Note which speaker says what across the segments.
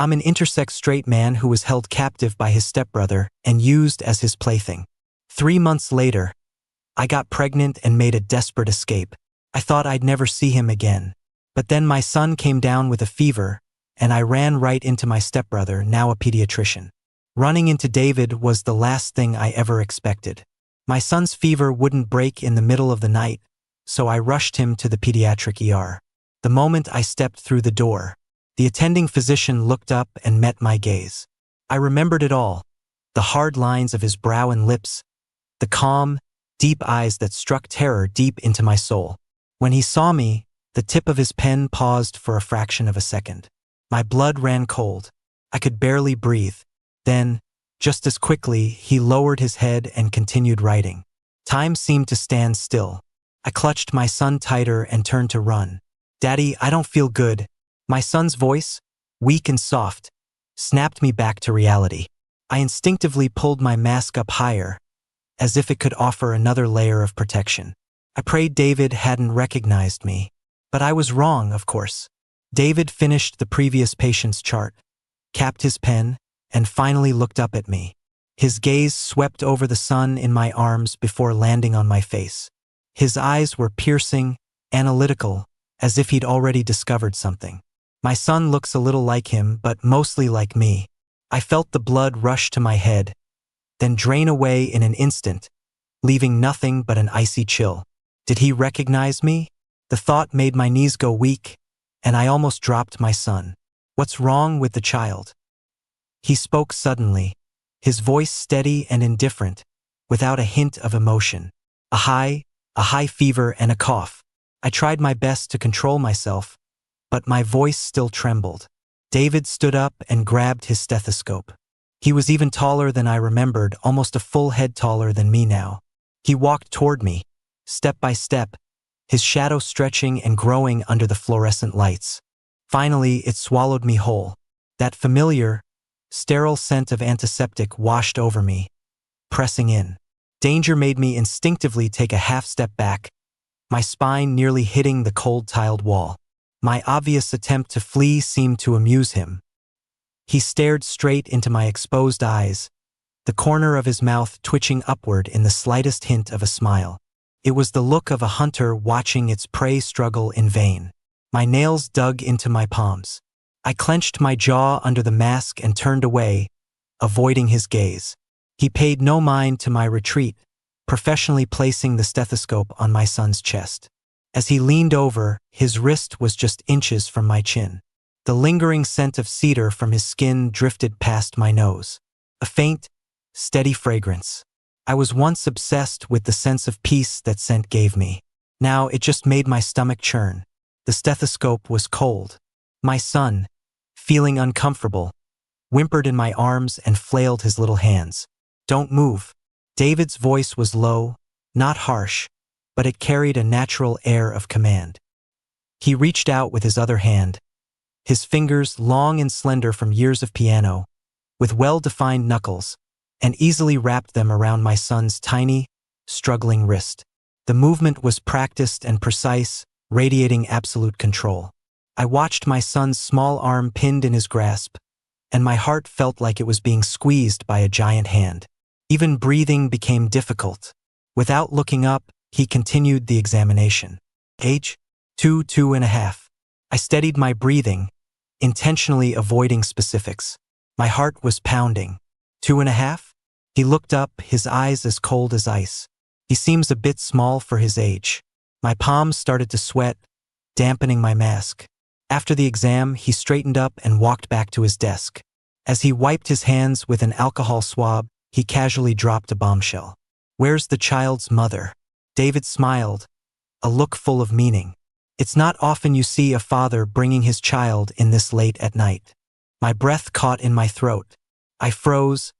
Speaker 1: I'm an intersex straight man who was held captive by his stepbrother and used as his plaything. 3 months later, I got pregnant and made a desperate escape. I thought I'd never see him again. But then my son came down with a fever, and I ran right into my stepbrother, now a pediatrician. Running into David was the last thing I ever expected. My son's fever wouldn't break in the middle of the night, so I rushed him to the pediatric ER. The moment I stepped through the door, the attending physician looked up and met my gaze. I remembered it all, the hard lines of his brow and lips, the calm, deep eyes that struck terror deep into my soul. When he saw me, the tip of his pen paused for a fraction of a second. My blood ran cold. I could barely breathe. Then, just as quickly, he lowered his head and continued writing. Time seemed to stand still. I clutched my son tighter and turned to run. "Daddy, I don't feel good." My son's voice, weak and soft, snapped me back to reality. I instinctively pulled my mask up higher, as if it could offer another layer of protection. I prayed David hadn't recognized me. But I was wrong, of course. David finished the previous patient's chart, capped his pen, and finally looked up at me. His gaze swept over the son in my arms before landing on my face. His eyes were piercing, analytical, as if he'd already discovered something. My son looks a little like him, but mostly like me. I felt the blood rush to my head, then drain away in an instant, leaving nothing but an icy chill. Did he recognize me? The thought made my knees go weak, and I almost dropped my son. "What's wrong with the child?" He spoke suddenly, his voice steady and indifferent, without a hint of emotion. A high fever and a cough. I tried my best to control myself, but my voice still trembled. David stood up and grabbed his stethoscope. He was even taller than I remembered, almost a full head taller than me now. He walked toward me, step by step, his shadow stretching and growing under the fluorescent lights. Finally, it swallowed me whole. That familiar, sterile scent of antiseptic washed over me, pressing in. Danger made me instinctively take a half step back, my spine nearly hitting the cold tiled wall. My obvious attempt to flee seemed to amuse him. He stared straight into my exposed eyes, the corner of his mouth twitching upward in the slightest hint of a smile. It was the look of a hunter watching its prey struggle in vain. My nails dug into my palms. I clenched my jaw under the mask and turned away, avoiding his gaze. He paid no mind to my retreat, professionally placing the stethoscope on my son's chest. As he leaned over, his wrist was just inches from my chin. The lingering scent of cedar from his skin drifted past my nose. A faint, steady fragrance. I was once obsessed with the sense of peace that scent gave me. Now it just made my stomach churn. The stethoscope was cold. My son, feeling uncomfortable, whimpered in my arms and flailed his little hands. "Don't move." David's voice was low, not harsh, but it carried a natural air of command. He reached out with his other hand, his fingers long and slender from years of piano, with well-defined knuckles, and easily wrapped them around my son's tiny, struggling wrist. The movement was practiced and precise, radiating absolute control. I watched my son's small arm pinned in his grasp, and my heart felt like it was being squeezed by a giant hand. Even breathing became difficult. Without looking up, he continued the examination. "Age? 2.5. I steadied my breathing, intentionally avoiding specifics. My heart was pounding. 2.5? He looked up, his eyes as cold as ice. He seems a bit small for his age. My palms started to sweat, dampening my mask. After the exam, he straightened up and walked back to his desk. As he wiped his hands with an alcohol swab, he casually dropped a bombshell. "Where's the child's mother?" David smiled, a look full of meaning. "It's not often you see a father bringing his child in this late at night." My breath caught in my throat. I froze,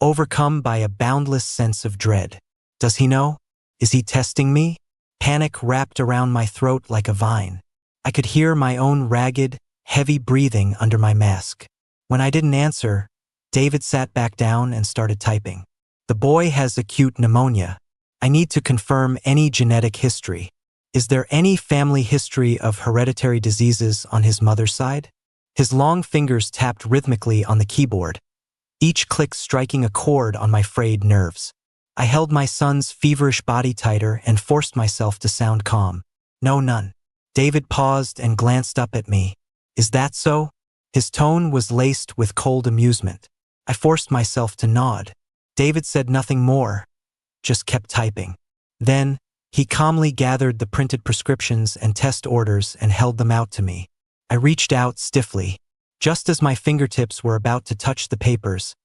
Speaker 1: overcome by a boundless sense of dread. Does he know? Is he testing me? Panic wrapped around my throat like a vine. I could hear my own ragged, heavy breathing under my mask. When I didn't answer, David sat back down and started typing. "The boy has acute pneumonia. I need to confirm any genetic history. Is there any family history of hereditary diseases on his mother's side?" His long fingers tapped rhythmically on the keyboard, each click striking a chord on my frayed nerves. I held my son's feverish body tighter and forced myself to sound calm. No, none. David paused and glanced up at me. Is that so? His tone was laced with cold amusement. I forced myself to nod. David said nothing more, just kept typing. Then, he calmly gathered the printed prescriptions and test orders and held them out to me. I reached out stiffly. Just as my fingertips were about to touch the papers,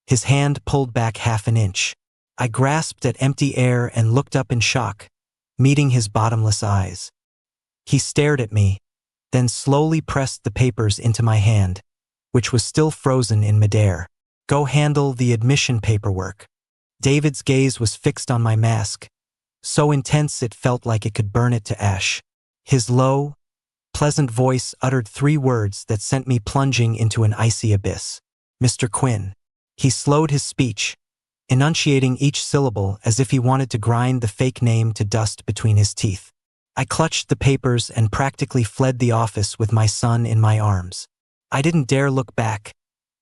Speaker 1: his hand pulled back half an inch. I grasped at empty air and looked up in shock, meeting his bottomless eyes. He stared at me, then slowly pressed the papers into my hand, which was still frozen in midair. Go handle the admission paperwork. David's gaze was fixed on my mask, so intense it felt like it could burn it to ash. His low, pleasant voice uttered 3 words that sent me plunging into an icy abyss. Mr. Quinn. He slowed his speech, enunciating each syllable as if he wanted to grind the fake name to dust between his teeth. I clutched the papers and practically fled the office with my son in my arms. I didn't dare look back,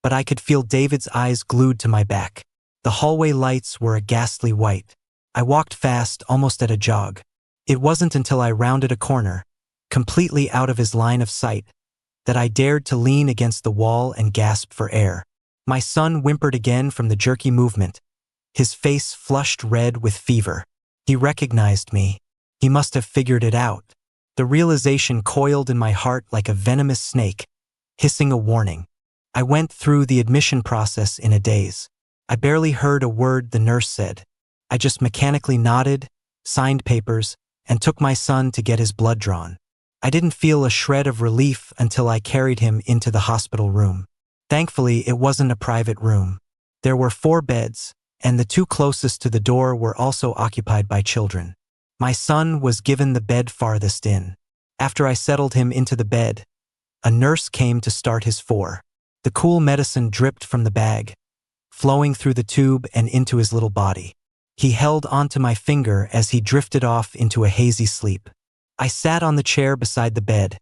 Speaker 1: but I could feel David's eyes glued to my back. The hallway lights were a ghastly white. I walked fast, almost at a jog. It wasn't until I rounded a corner, completely out of his line of sight, that I dared to lean against the wall and gasp for air. My son whimpered again from the jerky movement, his face flushed red with fever. He recognized me. He must have figured it out. The realization coiled in my heart like a venomous snake, hissing a warning. I went through the admission process in a daze. I barely heard a word the nurse said. I just mechanically nodded, signed papers, and took my son to get his blood drawn. I didn't feel a shred of relief until I carried him into the hospital room. Thankfully, it wasn't a private room. There were 4 beds, and the 2 closest to the door were also occupied by children. My son was given the bed farthest in. After I settled him into the bed, a nurse came to start his 4. The cool medicine dripped from the bag, flowing through the tube and into his little body. He held onto my finger as he drifted off into a hazy sleep. I sat on the chair beside the bed,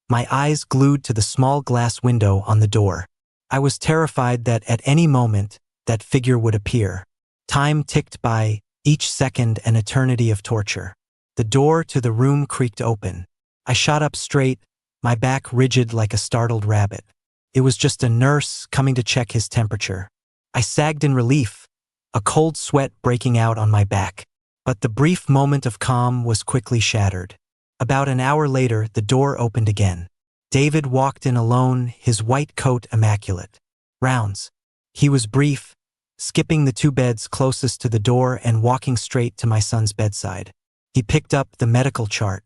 Speaker 1: my eyes glued to the small glass window on the door. I was terrified that at any moment, that figure would appear. Time ticked by, each second an eternity of torture. The door to the room creaked open. I shot up straight, my back rigid like a startled rabbit. It was just a nurse coming to check his temperature. I sagged in relief, a cold sweat breaking out on my back. But the brief moment of calm was quickly shattered. About an hour later, the door opened again. David walked in alone, his white coat immaculate. Rounds. He was brief, skipping the 2 beds closest to the door and walking straight to my son's bedside. He picked up the medical chart.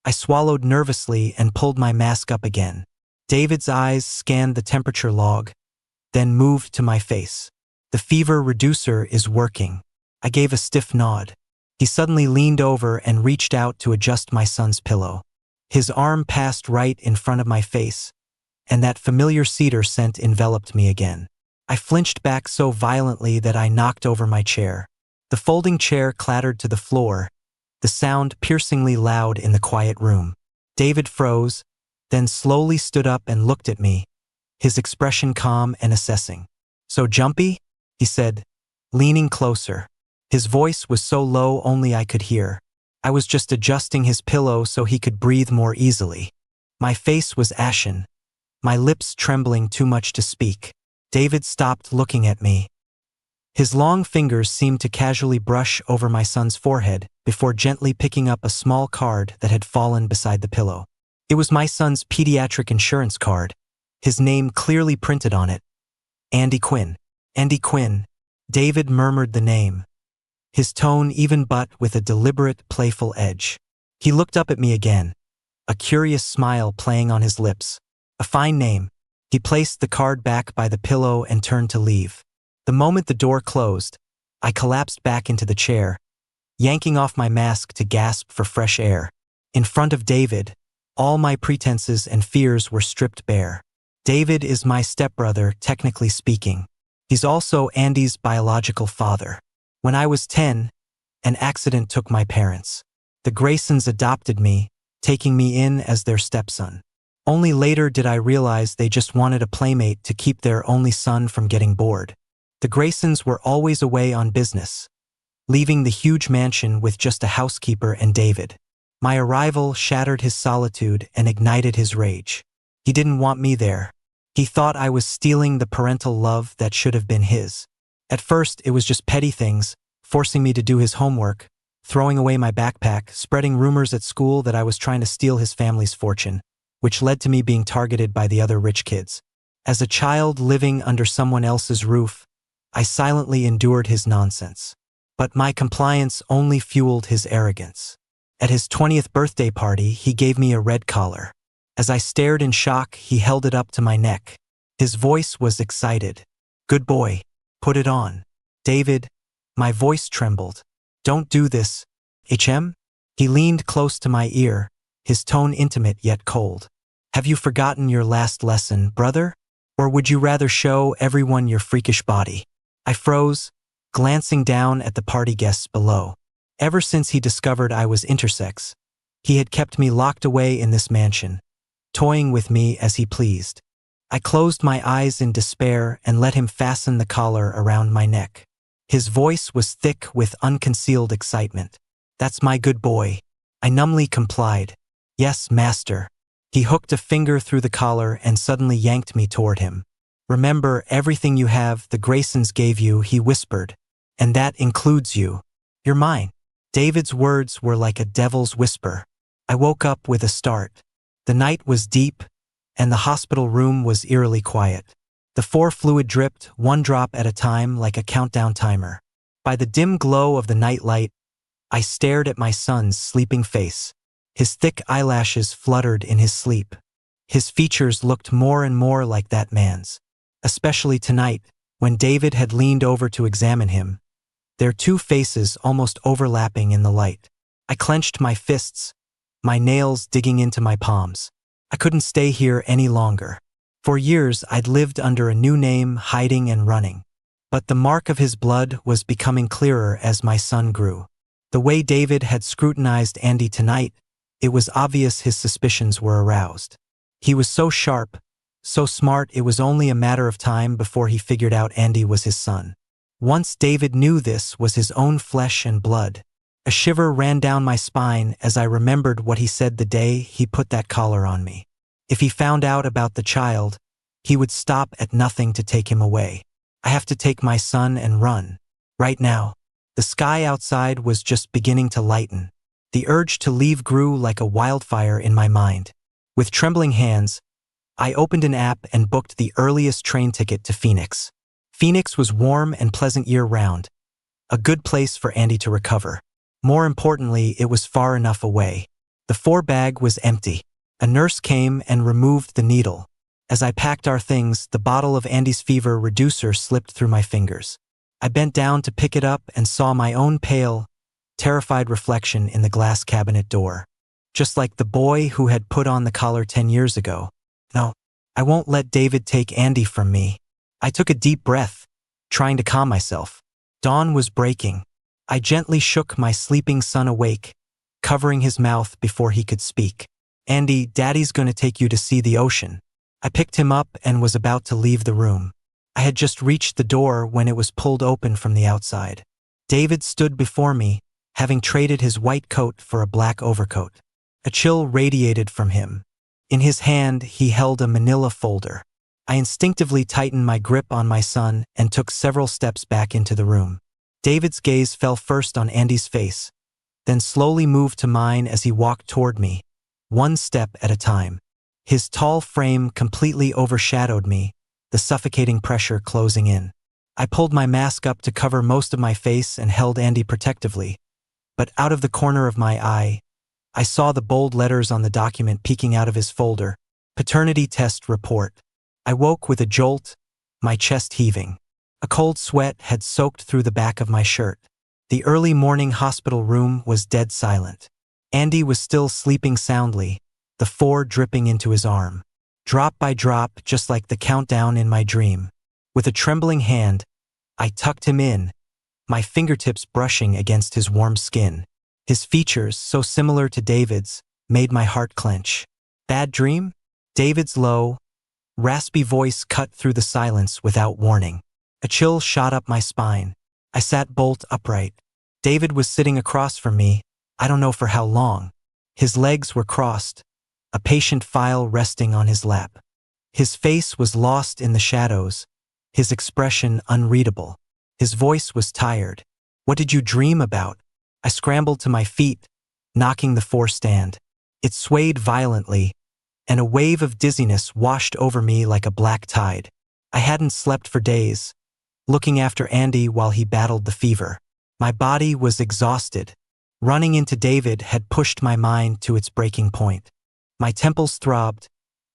Speaker 1: I swallowed nervously and pulled my mask up again. David's eyes scanned the temperature log, then moved to my face. The fever reducer is working. I gave a stiff nod. He suddenly leaned over and reached out to adjust my son's pillow. His arm passed right in front of my face, and that familiar cedar scent enveloped me again. I flinched back so violently that I knocked over my chair. The folding chair clattered to the floor, the sound piercingly loud in the quiet room. David froze, then slowly stood up and looked at me, his expression calm and assessing. "So jumpy?" he said, leaning closer. His voice was so low only I could hear. I was just adjusting his pillow so he could breathe more easily. My face was ashen, my lips trembling too much to speak. David stopped looking at me. His long fingers seemed to casually brush over my son's forehead before gently picking up a small card that had fallen beside the pillow. It was my son's pediatric insurance card, his name clearly printed on it. Andy Quinn. Andy Quinn. David murmured the name, his tone even but with a deliberate, playful edge. He looked up at me again, a curious smile playing on his lips. A fine name. He placed the card back by the pillow and turned to leave. The moment the door closed, I collapsed back into the chair, yanking off my mask to gasp for fresh air. In front of David, all my pretenses and fears were stripped bare. David is my stepbrother, technically speaking. He's also Andy's biological father. When I was 10, an accident took my parents. The Graysons adopted me, taking me in as their stepson. Only later did I realize they just wanted a playmate to keep their only son from getting bored. The Graysons were always away on business, leaving the huge mansion with just a housekeeper and David. My arrival shattered his solitude and ignited his rage. He didn't want me there. He thought I was stealing the parental love that should have been his. At first, it was just petty things, forcing me to do his homework, throwing away my backpack, spreading rumors at school that I was trying to steal his family's fortune, which led to me being targeted by the other rich kids. As a child living under someone else's roof, I silently endured his nonsense. But my compliance only fueled his arrogance. At his 20th birthday party, he gave me a red collar. As I stared in shock, he held it up to my neck. His voice was excited. "Good boy. Put it on." "David," my voice trembled. "Don't do this. HM?" He leaned close to my ear, his tone intimate yet cold. "Have you forgotten your last lesson, brother? Or would you rather show everyone your freakish body?" I froze, glancing down at the party guests below. Ever since he discovered I was intersex, he had kept me locked away in this mansion, toying with me as he pleased. I closed my eyes in despair and let him fasten the collar around my neck. His voice was thick with unconcealed excitement. "That's my good boy." I numbly complied. "Yes, master." He hooked a finger through the collar and suddenly yanked me toward him. "Remember, everything you have, the Graysons gave you," he whispered. "And that includes you. You're mine." David's words were like a devil's whisper. I woke up with a start. The night was deep, and the hospital room was eerily quiet. The fluid dripped, one drop at a time, like a countdown timer. By the dim glow of the night light, I stared at my son's sleeping face. His thick eyelashes fluttered in his sleep. His features looked more and more like that man's. Especially tonight, when David had leaned over to examine him, their two faces almost overlapping in the light. I clenched my fists, my nails digging into my palms. I couldn't stay here any longer. For years, I'd lived under a new name, hiding and running. But the mark of his blood was becoming clearer as my son grew. The way David had scrutinized Andy tonight, it was obvious his suspicions were aroused. He was so sharp, so smart, it was only a matter of time before he figured out Andy was his son. Once David knew this was his own flesh and blood, a shiver ran down my spine as I remembered what he said the day he put that collar on me. If he found out about the child, he would stop at nothing to take him away. I have to take my son and run. Right now. The sky outside was just beginning to lighten. The urge to leave grew like a wildfire in my mind. With trembling hands, I opened an app and booked the earliest train ticket to Phoenix. Phoenix was warm and pleasant year-round, a good place for Andy to recover. More importantly, it was far enough away. The bag was empty. A nurse came and removed the needle. As I packed our things, the bottle of Andy's fever reducer slipped through my fingers. I bent down to pick it up and saw my own pale, terrified reflection in the glass cabinet door. Just like the boy who had put on the collar 10 years ago. No, I won't let David take Andy from me. I took a deep breath, trying to calm myself. Dawn was breaking. I gently shook my sleeping son awake, covering his mouth before he could speak. "Andy, Daddy's gonna take you to see the ocean." I picked him up and was about to leave the room. I had just reached the door when it was pulled open from the outside. David stood before me, having traded his white coat for a black overcoat. A chill radiated from him. In his hand, he held a manila folder. I instinctively tightened my grip on my son and took several steps back into the room. David's gaze fell first on Andy's face, then slowly moved to mine as he walked toward me, one step at a time. His tall frame completely overshadowed me, the suffocating pressure closing in. I pulled my mask up to cover most of my face and held Andy protectively, but out of the corner of my eye, I saw the bold letters on the document peeking out of his folder. Paternity test report. I woke with a jolt, my chest heaving. A cold sweat had soaked through the back of my shirt. The early morning hospital room was dead silent. Andy was still sleeping soundly, the dripping into his arm. Drop by drop, just like the countdown in my dream. With a trembling hand, I tucked him in, my fingertips brushing against his warm skin. His features, so similar to David's, made my heart clench. Bad dream? David's low, raspy voice cut through the silence without warning. A chill shot up my spine. I sat bolt upright. David was sitting across from me, I don't know for how long. His legs were crossed, a patient file resting on his lap. His face was lost in the shadows, his expression unreadable. His voice was tired. "What did you dream about?" I scrambled to my feet, knocking the four-stand. It swayed violently, and a wave of dizziness washed over me like a black tide. I hadn't slept for days, looking after Andy while he battled the fever. My body was exhausted. Running into David had pushed my mind to its breaking point. My temples throbbed,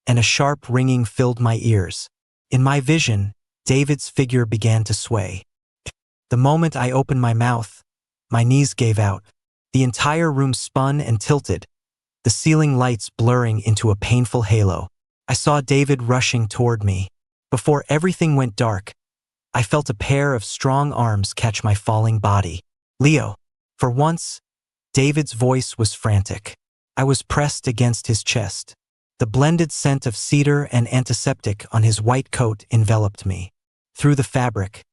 Speaker 1: and a sharp ringing filled my ears. In my vision, David's figure began to sway. The moment I opened my mouth, my knees gave out. The entire room spun and tilted, the ceiling lights blurring into a painful halo. I saw David rushing toward me. Before everything went dark, I felt a pair of strong arms catch my falling body. "Leo." For once, David's voice was frantic. I was pressed against his chest. The blended scent of cedar and antiseptic on his white coat enveloped me. Through the fabric,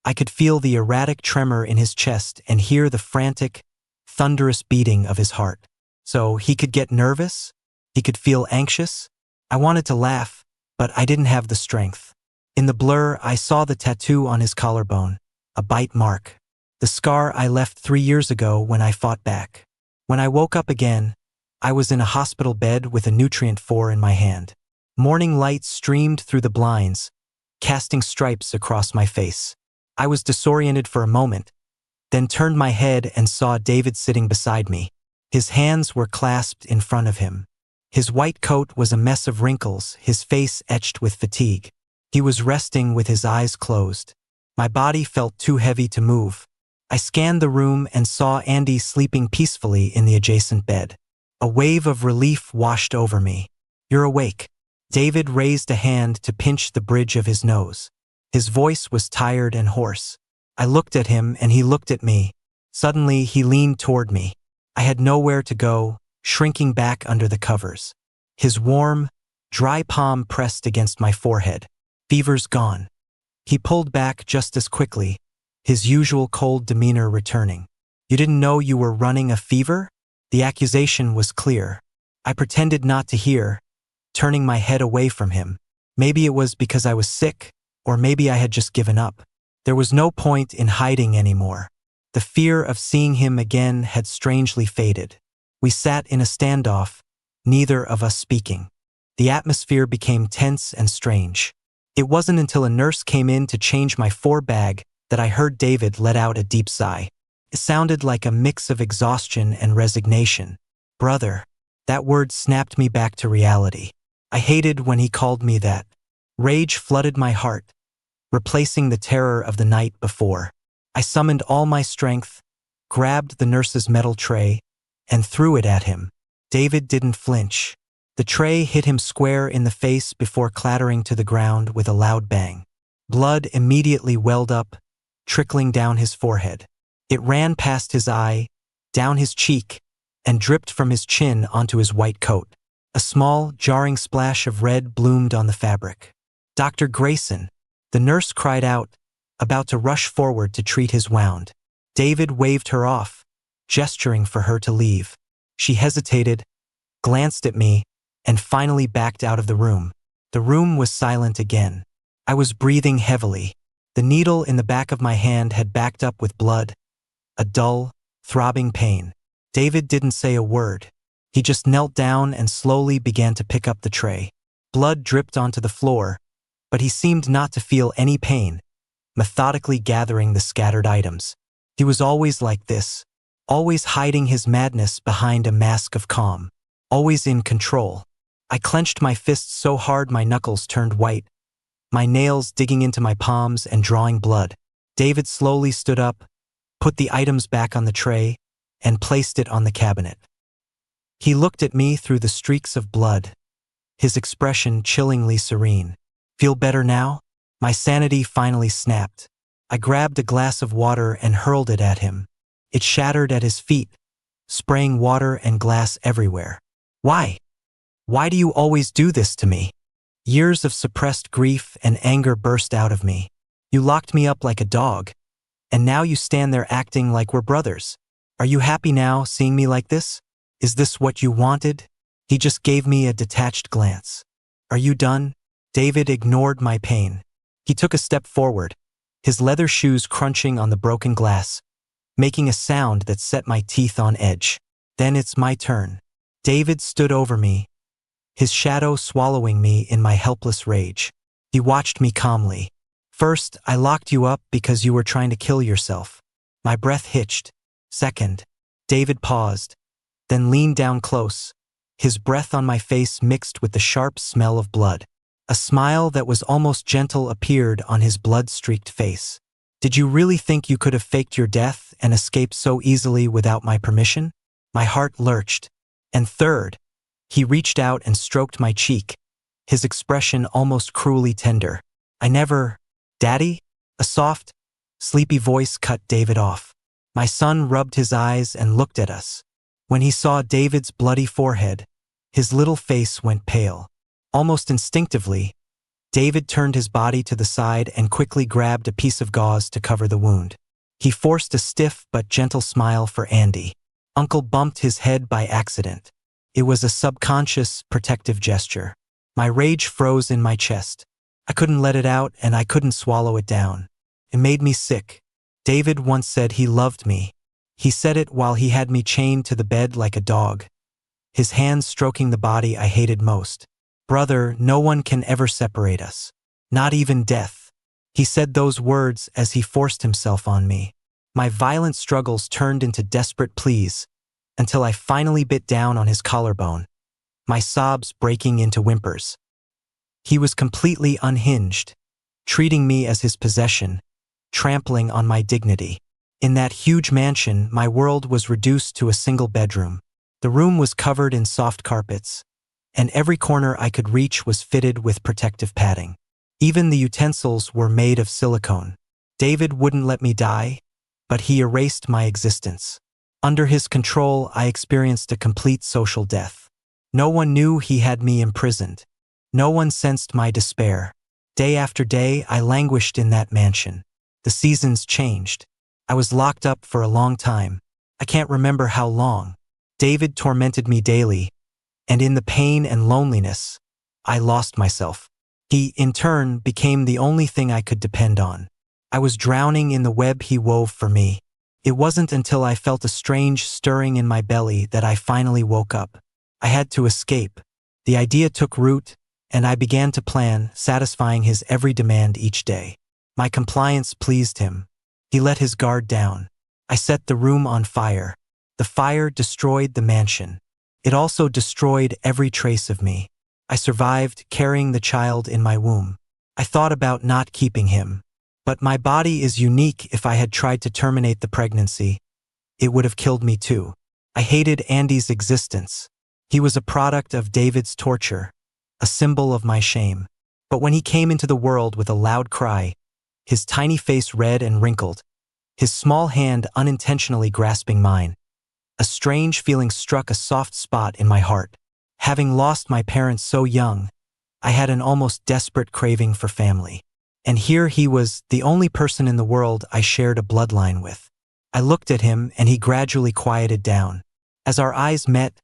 Speaker 1: I could feel the erratic tremor in his chest and hear the frantic, thunderous beating of his heart. So he could get nervous? He could feel anxious? I wanted to laugh, but I didn't have the strength. In the blur, I saw the tattoo on his collarbone, a bite mark. The scar I left 3 years ago when I fought back. When I woke up again, I was in a hospital bed with a nutrient 4 in my hand. Morning light streamed through the blinds, casting stripes across my face. I was disoriented for a moment, then turned my head and saw David sitting beside me. His hands were clasped in front of him. His white coat was a mess of wrinkles, his face etched with fatigue. He was resting with his eyes closed. My body felt too heavy to move. I scanned the room and saw Andy sleeping peacefully in the adjacent bed. A wave of relief washed over me. "You're awake." David raised a hand to pinch the bridge of his nose. His voice was tired and hoarse. I looked at him and he looked at me. Suddenly, he leaned toward me. I had nowhere to go, shrinking back under the covers. His warm, dry palm pressed against my forehead. "Fever's gone." He pulled back just as quickly, his usual cold demeanor returning. "You didn't know you were running a fever?" The accusation was clear. I pretended not to hear, turning my head away from him. Maybe it was because I was sick, or maybe I had just given up. There was no point in hiding anymore. The fear of seeing him again had strangely faded. We sat in a standoff, neither of us speaking. The atmosphere became tense and strange. It wasn't until a nurse came in to change my 4 bag that I heard David let out a deep sigh. It sounded like a mix of exhaustion and resignation. "Brother." That word snapped me back to reality. I hated when he called me that. Rage flooded my heart, replacing the terror of the night before. I summoned all my strength, grabbed the nurse's metal tray, and threw it at him. David didn't flinch. The tray hit him square in the face before clattering to the ground with a loud bang. Blood immediately welled up, trickling down his forehead. It ran past his eye, down his cheek, and dripped from his chin onto his white coat. A small, jarring splash of red bloomed on the fabric. "Dr. Grayson," the nurse cried out, about to rush forward to treat his wound. David waved her off, gesturing for her to leave. She hesitated, glanced at me, and finally backed out of the room. The room was silent again. I was breathing heavily. The needle in the back of my hand had backed up with blood, a dull, throbbing pain. David didn't say a word. He just knelt down and slowly began to pick up the tray. Blood dripped onto the floor, but he seemed not to feel any pain, methodically gathering the scattered items. He was always like this, always hiding his madness behind a mask of calm, always in control. I clenched my fists so hard my knuckles turned white, my nails digging into my palms and drawing blood. David slowly stood up, put the items back on the tray, and placed it on the cabinet. He looked at me through the streaks of blood, his expression chillingly serene. "Feel better now?" My sanity finally snapped. I grabbed a glass of water and hurled it at him. It shattered at his feet, spraying water and glass everywhere. "Why?" Why do you always do this to me? Years of suppressed grief and anger burst out of me. You locked me up like a dog, and now you stand there acting like we're brothers. Are you happy now, seeing me like this? Is this what you wanted? He just gave me a detached glance. Are you done? David ignored my pain. He took a step forward, his leather shoes crunching on the broken glass, making a sound that set my teeth on edge. Then it's my turn. David stood over me, his shadow swallowing me in my helpless rage. He watched me calmly. First, I locked you up because you were trying to kill yourself. My breath hitched. Second, David paused, then leaned down close, his breath on my face mixed with the sharp smell of blood. A smile that was almost gentle appeared on his blood-streaked face. Did you really think you could have faked your death and escaped so easily without my permission? My heart lurched. And third, he reached out and stroked my cheek, his expression almost cruelly tender. Daddy? A soft, sleepy voice cut David off. My son rubbed his eyes and looked at us. When he saw David's bloody forehead, his little face went pale. Almost instinctively, David turned his body to the side and quickly grabbed a piece of gauze to cover the wound. He forced a stiff but gentle smile for Andy. Uncle bumped his head by accident. It was a subconscious, protective gesture. My rage froze in my chest. I couldn't let it out and I couldn't swallow it down. It made me sick. David once said he loved me. He said it while he had me chained to the bed like a dog, his hands stroking the body I hated most. Brother, no one can ever separate us. Not even death. He said those words as he forced himself on me. My violent struggles turned into desperate pleas, until I finally bit down on his collarbone, my sobs breaking into whimpers. He was completely unhinged, treating me as his possession, trampling on my dignity. In that huge mansion, my world was reduced to a single bedroom. The room was covered in soft carpets, and every corner I could reach was fitted with protective padding. Even the utensils were made of silicone. David wouldn't let me die, but he erased my existence. Under his control, I experienced a complete social death. No one knew he had me imprisoned. No one sensed my despair. Day after day, I languished in that mansion. The seasons changed. I was locked up for a long time. I can't remember how long. David tormented me daily, and in the pain and loneliness, I lost myself. He, in turn, became the only thing I could depend on. I was drowning in the web he wove for me. It wasn't until I felt a strange stirring in my belly that I finally woke up. I had to escape. The idea took root, and I began to plan, satisfying his every demand each day. My compliance pleased him. He let his guard down. I set the room on fire. The fire destroyed the mansion. It also destroyed every trace of me. I survived, carrying the child in my womb. I thought about not keeping him. But my body is unique. If I had tried to terminate the pregnancy, it would have killed me too. I hated Andy's existence. He was a product of David's torture, a symbol of my shame. But when he came into the world with a loud cry, his tiny face red and wrinkled, his small hand unintentionally grasping mine, a strange feeling struck a soft spot in my heart. Having lost my parents so young, I had an almost desperate craving for family. And here he was, the only person in the world I shared a bloodline with. I looked at him and he gradually quieted down. As our eyes met,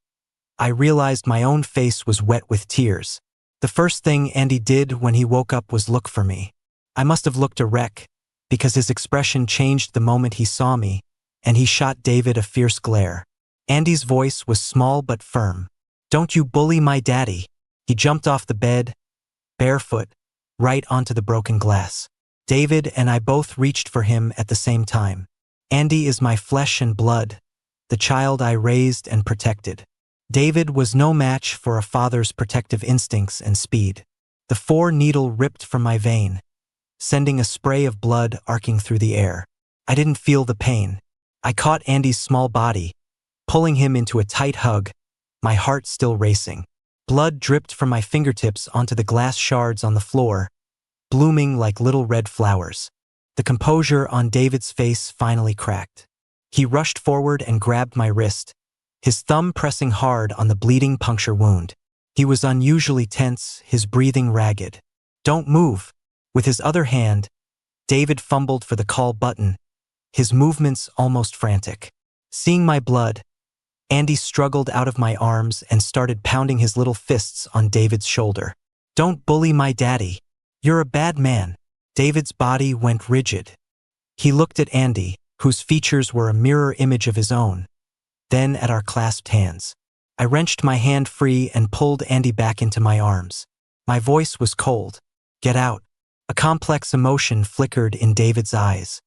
Speaker 1: I realized my own face was wet with tears. The first thing Andy did when he woke up was look for me. I must have looked a wreck, because his expression changed the moment he saw me, and he shot David a fierce glare. Andy's voice was small but firm. "Don't you bully my daddy." He jumped off the bed, barefoot, right onto the broken glass. David and I both reached for him at the same time. Andy is my flesh and blood, the child I raised and protected. David was no match for a father's protective instincts and speed. The 4-needle ripped from my vein, sending a spray of blood arcing through the air. I didn't feel the pain. I caught Andy's small body, pulling him into a tight hug, my heart still racing. Blood dripped from my fingertips onto the glass shards on the floor, blooming like little red flowers. The composure on David's face finally cracked. He rushed forward and grabbed my wrist, his thumb pressing hard on the bleeding puncture wound. He was unusually tense, his breathing ragged. "Don't move." With his other hand, David fumbled for the call button, his movements almost frantic. Seeing my blood, Andy struggled out of my arms and started pounding his little fists on David's shoulder. "Don't bully my daddy. You're a bad man." David's body went rigid. He looked at Andy, whose features were a mirror image of his own, then at our clasped hands. I wrenched my hand free and pulled Andy back into my arms. My voice was cold. "Get out." A complex emotion flickered in David's eyes.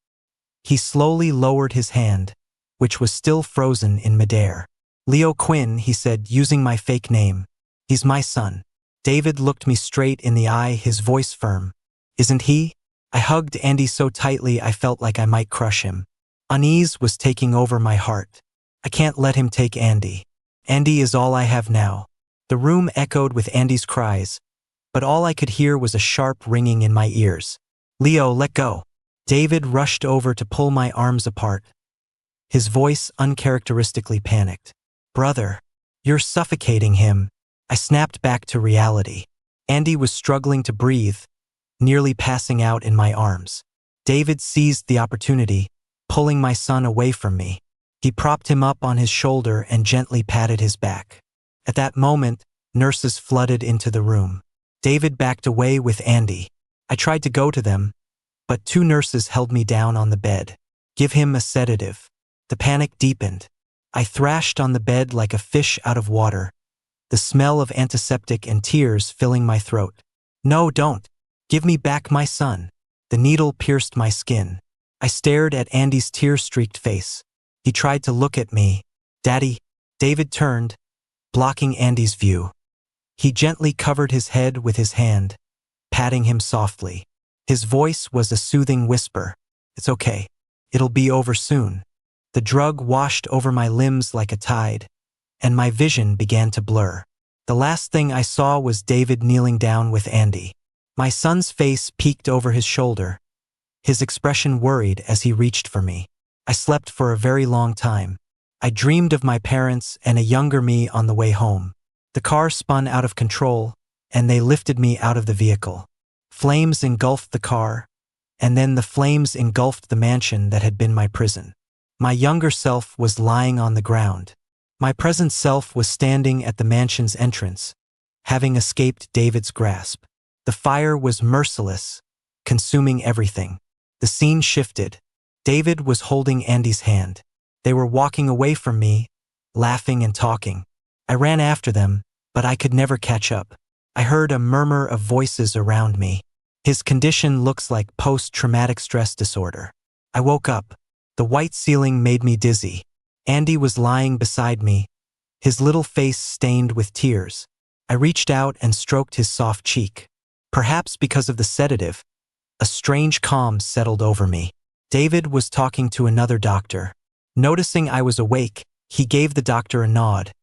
Speaker 1: He slowly lowered his hand, which was still frozen in midair. "Leo Quinn," he said, using my fake name. "He's my son." David looked me straight in the eye, his voice firm. "Isn't he?" I hugged Andy so tightly I felt like I might crush him. Unease was taking over my heart. I can't let him take Andy. Andy is all I have now. The room echoed with Andy's cries, but all I could hear was a sharp ringing in my ears. "Leo, let go." David rushed over to pull my arms apart, his voice uncharacteristically panicked. "Brother, you're suffocating him." I snapped back to reality. Andy was struggling to breathe, nearly passing out in my arms. David seized the opportunity, pulling my son away from me. He propped him up on his shoulder and gently patted his back. At that moment, nurses flooded into the room. David backed away with Andy. I tried to go to them, but 2 nurses held me down on the bed. "Give him a sedative." The panic deepened. I thrashed on the bed like a fish out of water, the smell of antiseptic and tears filling my throat. "No, don't. Give me back my son." The needle pierced my skin. I stared at Andy's tear-streaked face. He tried to look at me. "Daddy." David turned, blocking Andy's view. He gently covered his head with his hand, patting him softly. His voice was a soothing whisper. "It's okay. It'll be over soon." The drug washed over my limbs like a tide, and my vision began to blur. The last thing I saw was David kneeling down with Andy. My son's face peeked over his shoulder, his expression worried as he reached for me. I slept for a very long time. I dreamed of my parents and a younger me on the way home. The car spun out of control, and they lifted me out of the vehicle. Flames engulfed the car, and then the flames engulfed the mansion that had been my prison. My younger self was lying on the ground. My present self was standing at the mansion's entrance, having escaped David's grasp. The fire was merciless, consuming everything. The scene shifted. David was holding Andy's hand. They were walking away from me, laughing and talking. I ran after them, but I could never catch up. I heard a murmur of voices around me. "His condition looks like post-traumatic stress disorder." I woke up. The white ceiling made me dizzy. Andy was lying beside me, his little face stained with tears. I reached out and stroked his soft cheek. Perhaps because of the sedative, a strange calm settled over me. David was talking to another doctor. Noticing I was awake, he gave the doctor a nod,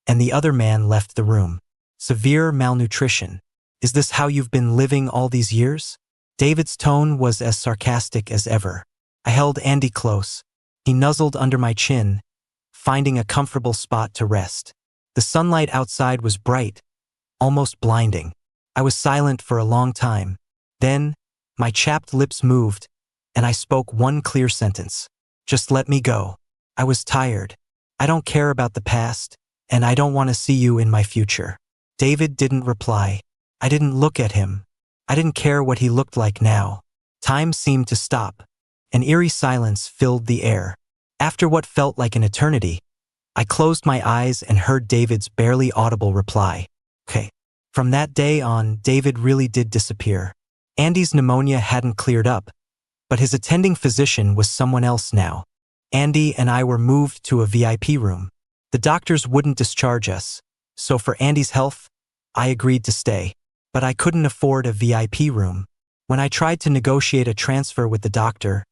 Speaker 1: and the other man left the room. "Severe malnutrition. Is this how you've been living all these years?" David's tone was as sarcastic as ever. I held Andy close. He nuzzled under my chin, finding a comfortable spot to rest. The sunlight outside was bright, almost blinding. I was silent for a long time. Then, my chapped lips moved, and I spoke one clear sentence. "Just let me go. I was tired. I don't care about the past, and I don't want to see you in my future." David didn't reply. I didn't look at him. I didn't care what he looked like now. Time seemed to stop. An eerie silence filled the air. After what felt like an eternity, I closed my eyes and heard David's barely audible reply. "Okay." From that day on, David really did disappear. Andy's pneumonia hadn't cleared up, but his attending physician was someone else now. Andy and I were moved to a VIP room. The doctors wouldn't discharge us, so for Andy's health, I agreed to stay. But I couldn't afford a VIP room. When I tried to negotiate a transfer with the doctor,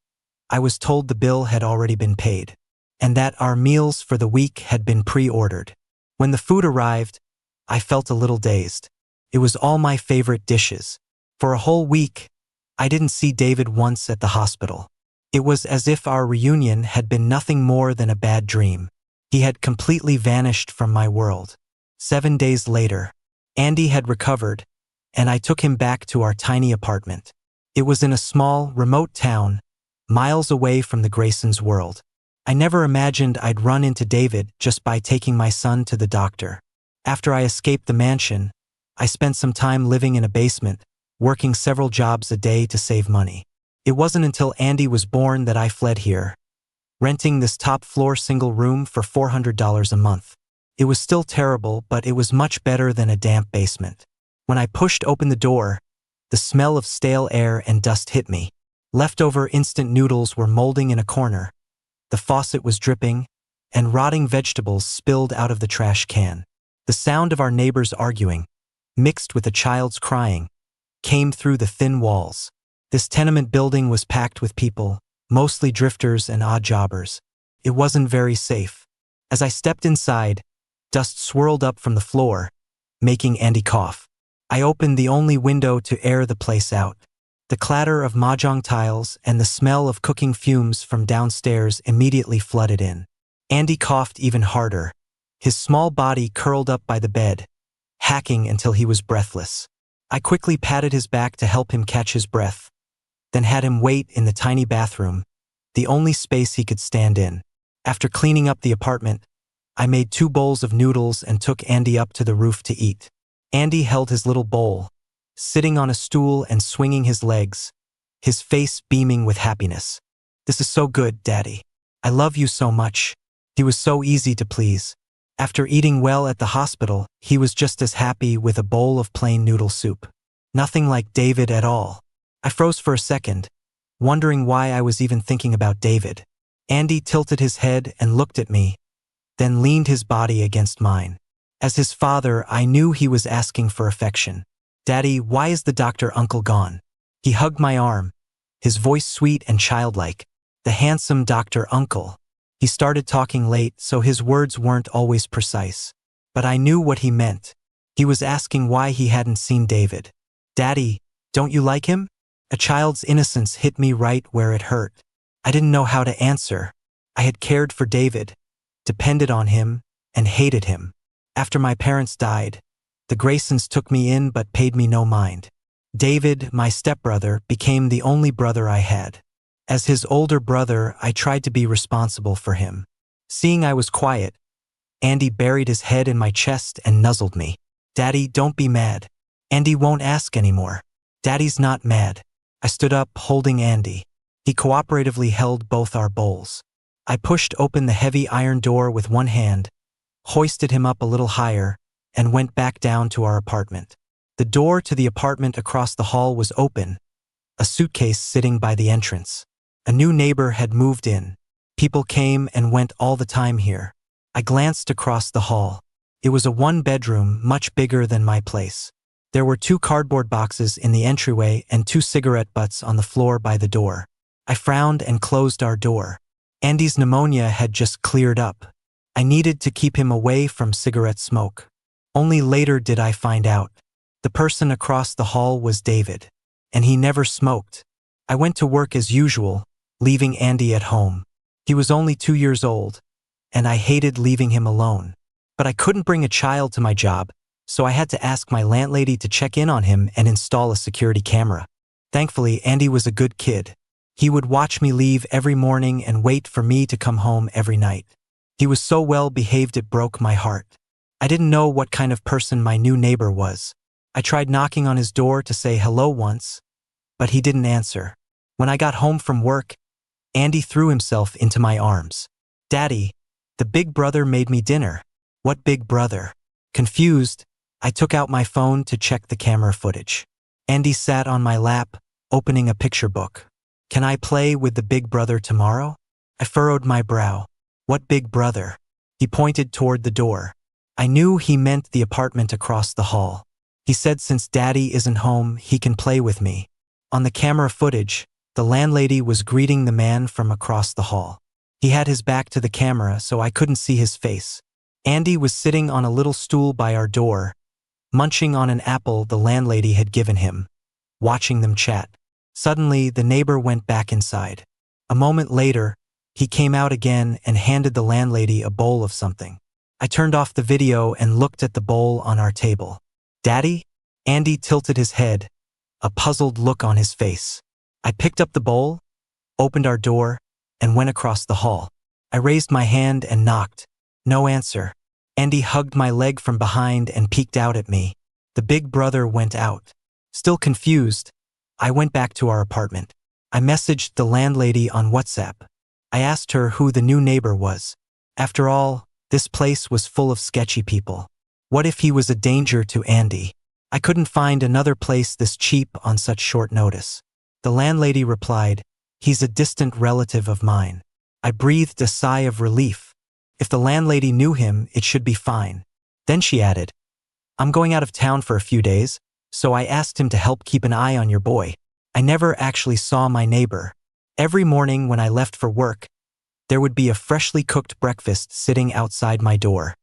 Speaker 1: I was told the bill had already been paid, and that our meals for the week had been pre-ordered. When the food arrived, I felt a little dazed. It was all my favorite dishes. For a whole week, I didn't see David once at the hospital. It was as if our reunion had been nothing more than a bad dream. He had completely vanished from my world. 7 days later, Andy had recovered, and I took him back to our tiny apartment. It was in a small, remote town, miles away from the Graysons' world. I never imagined I'd run into David just by taking my son to the doctor. After I escaped the mansion, I spent some time living in a basement, working several jobs a day to save money. It wasn't until Andy was born that I fled here, renting this top-floor single room for $400 a month. It was still terrible, but it was much better than a damp basement. When I pushed open the door, the smell of stale air and dust hit me. Leftover instant noodles were molding in a corner, the faucet was dripping, and rotting vegetables spilled out of the trash can. The sound of our neighbors arguing, mixed with a child's crying, came through the thin walls. This tenement building was packed with people, mostly drifters and odd jobbers. It wasn't very safe. As I stepped inside, dust swirled up from the floor, making Andy cough. I opened the only window to air the place out. The clatter of mahjong tiles and the smell of cooking fumes from downstairs immediately flooded in. Andy coughed even harder, his small body curled up by the bed, hacking until he was breathless. I quickly patted his back to help him catch his breath, then had him wait in the tiny bathroom, the only space he could stand in. After cleaning up the apartment, I made 2 bowls of noodles and took Andy up to the roof to eat. Andy held his little bowl, sitting on a stool and swinging his legs, his face beaming with happiness. "This is so good, Daddy. I love you so much." He was so easy to please. After eating well at the hospital, he was just as happy with a bowl of plain noodle soup. Nothing like David at all. I froze for a second, wondering why I was even thinking about David. Andy tilted his head and looked at me, then leaned his body against mine. As his father, I knew he was asking for affection. "Daddy, why is the doctor uncle gone?" He hugged my arm, his voice sweet and childlike. The handsome Dr. Uncle. He started talking late, so his words weren't always precise. But I knew what he meant. He was asking why he hadn't seen David. "Daddy, don't you like him?" A child's innocence hit me right where it hurt. I didn't know how to answer. I had cared for David, depended on him, and hated him. After my parents died, the Graysons took me in but paid me no mind. David, my stepbrother, became the only brother I had. As his older brother, I tried to be responsible for him. Seeing I was quiet, Andy buried his head in my chest and nuzzled me. "Daddy, don't be mad. Andy won't ask anymore." "Daddy's not mad." I stood up, holding Andy. He cooperatively held both our bowls. I pushed open the heavy iron door with one hand, hoisted him up a little higher, and went back down to our apartment. The door to the apartment across the hall was open, a suitcase sitting by the entrance. A new neighbor had moved in. People came and went all the time here. I glanced across the hall. It was a 1-bedroom, much bigger than my place. There were 2 cardboard boxes in the entryway and 2 cigarette butts on the floor by the door. I frowned and closed our door. Andy's pneumonia had just cleared up. I needed to keep him away from cigarette smoke. Only later did I find out. The person across the hall was David, and he never smoked. I went to work as usual, leaving Andy at home. He was only 2 years old, and I hated leaving him alone. But I couldn't bring a child to my job, so I had to ask my landlady to check in on him and install a security camera. Thankfully, Andy was a good kid. He would watch me leave every morning and wait for me to come home every night. He was so well behaved it broke my heart. I didn't know what kind of person my new neighbor was. I tried knocking on his door to say hello once, but he didn't answer. When I got home from work, Andy threw himself into my arms. "Daddy, the big brother made me dinner." "What big brother?" Confused, I took out my phone to check the camera footage. Andy sat on my lap, opening a picture book. "Can I play with the big brother tomorrow?" I furrowed my brow. "What big brother?" He pointed toward the door. I knew he meant the apartment across the hall. He said since Daddy isn't home, he can play with me. On the camera footage, the landlady was greeting the man from across the hall. He had his back to the camera, so I couldn't see his face. Andy was sitting on a little stool by our door, munching on an apple the landlady had given him, watching them chat. Suddenly, the neighbor went back inside. A moment later, he came out again and handed the landlady a bowl of something. I turned off the video and looked at the bowl on our table. Daddy? Andy tilted his head, a puzzled look on his face. I picked up the bowl, opened our door, and went across the hall. I raised my hand and knocked. No answer. Andy hugged my leg from behind and peeked out at me. The big brother went out. Still confused, I went back to our apartment. I messaged the landlady on WhatsApp. I asked her who the new neighbor was. After all, this place was full of sketchy people. What if he was a danger to Andy? I couldn't find another place this cheap on such short notice. The landlady replied, "He's a distant relative of mine." I breathed a sigh of relief. If the landlady knew him, it should be fine. Then she added, "I'm going out of town for a few days, so I asked him to help keep an eye on your boy." I never actually saw my neighbor. Every morning when I left for work, there would be a freshly cooked breakfast sitting outside my door.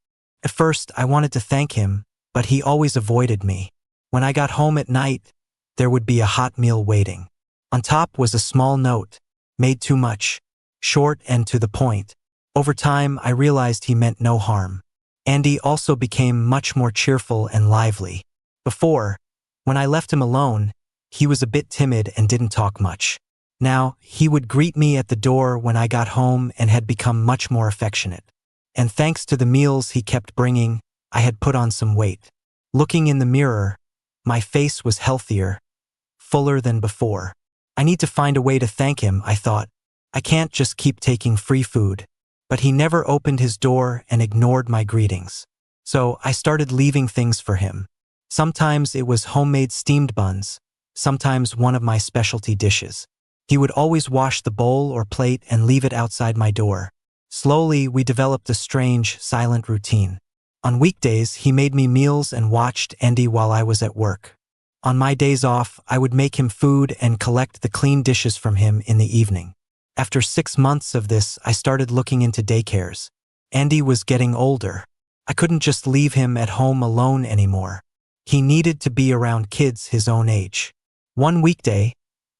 Speaker 1: At first, I wanted to thank him, but he always avoided me. When I got home at night, there would be a hot meal waiting. On top was a small note, "Made too much," short and to the point. Over time, I realized he meant no harm. Andy also became much more cheerful and lively. Before, when I left him alone, he was a bit timid and didn't talk much. Now, he would greet me at the door when I got home and had become much more affectionate. And thanks to the meals he kept bringing, I had put on some weight. Looking in the mirror, my face was healthier, fuller than before. I need to find a way to thank him, I thought. I can't just keep taking free food. But he never opened his door and ignored my greetings. So I started leaving things for him. Sometimes it was homemade steamed buns, sometimes one of my specialty dishes. He would always wash the bowl or plate and leave it outside my door. Slowly, we developed a strange, silent routine. On weekdays, he made me meals and watched Andy while I was at work. On my days off, I would make him food and collect the clean dishes from him in the evening. After 6 months of this, I started looking into daycares. Andy was getting older. I couldn't just leave him at home alone anymore. He needed to be around kids his own age. One weekday,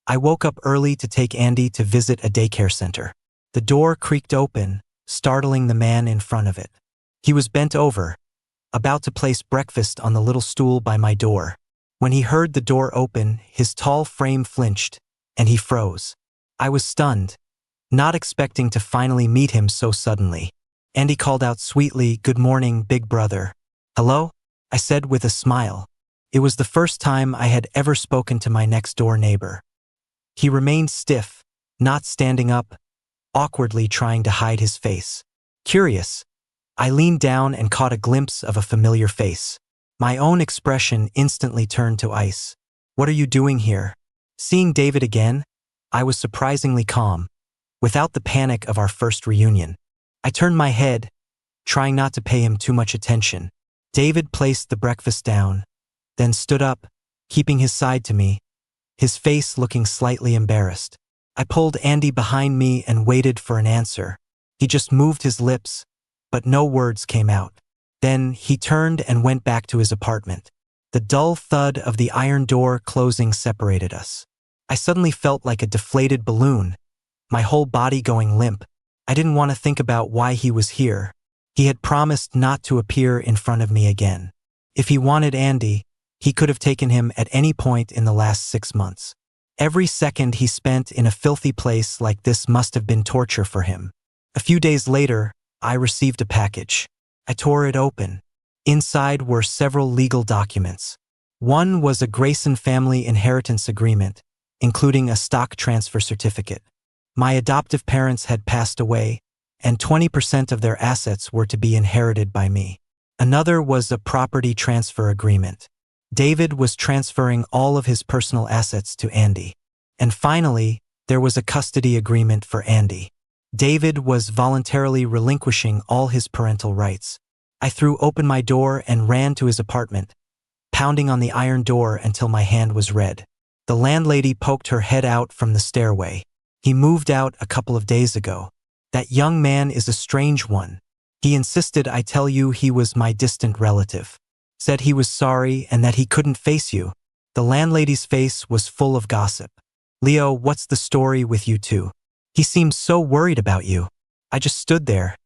Speaker 1: I woke up early to take Andy to visit a daycare center. The door creaked open, startling the man in front of it. He was bent over, about to place breakfast on the little stool by my door. When he heard the door open, his tall frame flinched, and he froze. I was stunned, not expecting to finally meet him so suddenly. Andy called out sweetly, "Good morning, big brother." "Hello?" I said with a smile. It was the first time I had ever spoken to my next-door neighbor. He remained stiff, not standing up, awkwardly trying to hide his face. Curious, I leaned down and caught a glimpse of a familiar face. My own expression instantly turned to ice. "What are you doing here?" Seeing David again, I was surprisingly calm, without the panic of our first reunion. I turned my head, trying not to pay him too much attention. David placed the breakfast down, then stood up, keeping his side to me, his face looking slightly embarrassed. I pulled Andy behind me and waited for an answer. He just moved his lips, but no words came out. Then he turned and went back to his apartment. The dull thud of the iron door closing separated us. I suddenly felt like a deflated balloon, my whole body going limp. I didn't want to think about why he was here. He had promised not to appear in front of me again. If he wanted Andy, he could have taken him at any point in the last 6 months. Every second he spent in a filthy place like this must have been torture for him. A few days later, I received a package. I tore it open. Inside were several legal documents. One was a Grayson family inheritance agreement, including a stock transfer certificate. My adoptive parents had passed away, and 20% of their assets were to be inherited by me. Another was a property transfer agreement. David was transferring all of his personal assets to Andy. And finally, there was a custody agreement for Andy. David was voluntarily relinquishing all his parental rights. I threw open my door and ran to his apartment, pounding on the iron door until my hand was red. The landlady poked her head out from the stairway. "He moved out a couple of days ago. That young man is a strange one. He insisted I tell you he was my distant relative. Said he was sorry and that he couldn't face you." The landlady's face was full of gossip. "Leo, what's the story with you two? He seems so worried about you." I just stood there,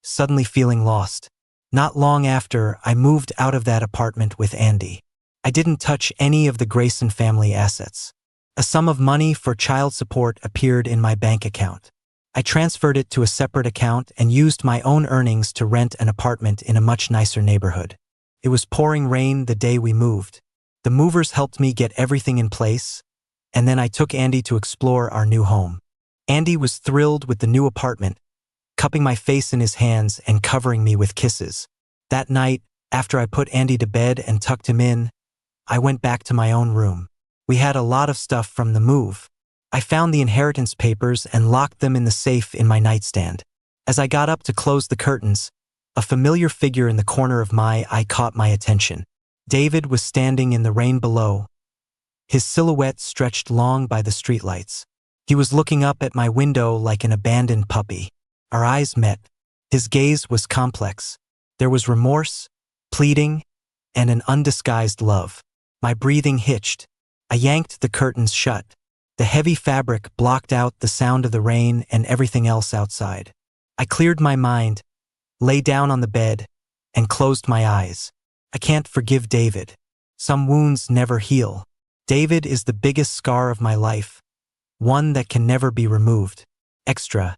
Speaker 1: suddenly feeling lost. Not long after, I moved out of that apartment with Andy. I didn't touch any of the Grayson family assets. A sum of money for child support appeared in my bank account. I transferred it to a separate account and used my own earnings to rent an apartment in a much nicer neighborhood. It was pouring rain the day we moved. The movers helped me get everything in place, and then I took Andy to explore our new home. Andy was thrilled with the new apartment, cupping my face in his hands and covering me with kisses. That night, after I put Andy to bed and tucked him in, I went back to my own room. We had a lot of stuff from the move. I found the inheritance papers and locked them in the safe in my nightstand. As I got up to close the curtains, a familiar figure in the corner of my eye caught my attention. David was standing in the rain below, his silhouette stretched long by the streetlights. He was looking up at my window like an abandoned puppy. Our eyes met. His gaze was complex. There was remorse, pleading, and an undisguised love. My breathing hitched. I yanked the curtains shut. The heavy fabric blocked out the sound of the rain and everything else outside. I cleared my mind, lay down on the bed, and closed my eyes. I can't forgive David. Some wounds never heal. David is the biggest scar of my life, one that can never be removed. Extra.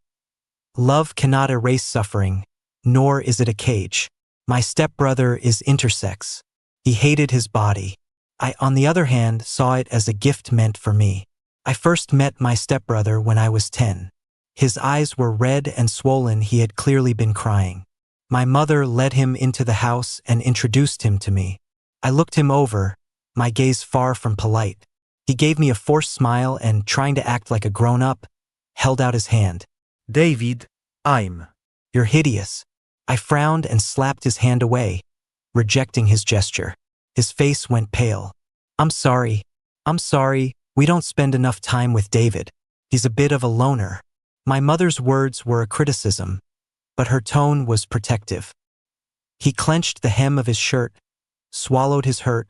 Speaker 1: Love cannot erase suffering, nor is it a cage. My stepbrother is intersex. He hated his body. I, on the other hand, saw it as a gift meant for me. I first met my stepbrother when I was 10. His eyes were red and swollen. He had clearly been crying. My mother led him into the house and introduced him to me. I looked him over, my gaze far from polite. He gave me a forced smile and, trying to act like a grown-up, held out his hand.
Speaker 2: David,
Speaker 1: You're hideous. I frowned and slapped his hand away, rejecting his gesture. His face went pale. I'm sorry. We don't spend enough time with David. He's a bit of a loner. My mother's words were a criticism, but her tone was protective. He clenched the hem of his shirt, swallowed his hurt,